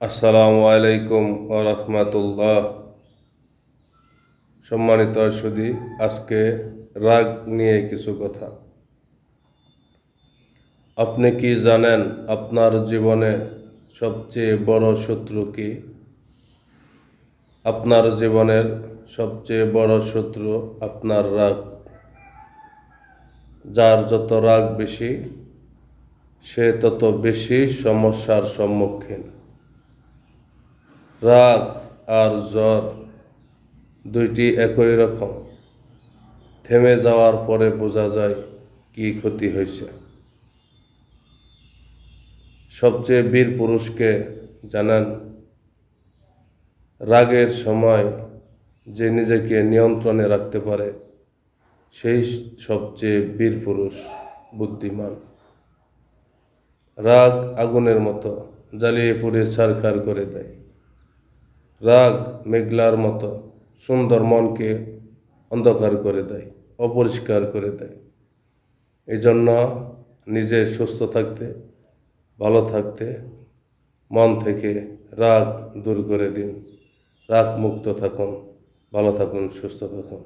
আসসালামু আলাইকুম ওয়া রাহমাতুল্লাহ। সম্মানিত সুধী, আজকে রাগ নিয়ে কিছু কথা। আপনি কি জানেন আপনার জীবনে সবচেয়ে বড় শত্রু কি? আপনার জীবনের সবচেয়ে বড় শত্রু আপনার রাগ। যার যত রাগ বেশি, সে তত বেশি সমস্যার সম্মুখীন। রাগ আর জ্বর দুইটি একই রকম। থেমে যাওয়ার পরে বোঝা যায় কি ক্ষতি হয়েছে। সবচেয়ে বীর পুরুষকে জানেন? রাগের সময় যে নিজেকে নিয়ন্ত্রণে রাখতে পারে, সেই সবচেয়ে বীর পুরুষ, বুদ্ধিমান। রাগ আগুনের মতো, জ্বালিয়ে পুড়িয়ে ছারখার করে দেয়। রাগ মেঘলার মতো, সুন্দর মনকে অন্ধকার করে দেয়, অপরিষ্কার করে দেয়। এই জন্য নিজে সুস্থ থাকতে, ভালো থাকতে, মন থেকে রাগ দূর করে দিন। রাগ মুক্ত থাকুন, ভালো থাকুন, সুস্থ থাকুন।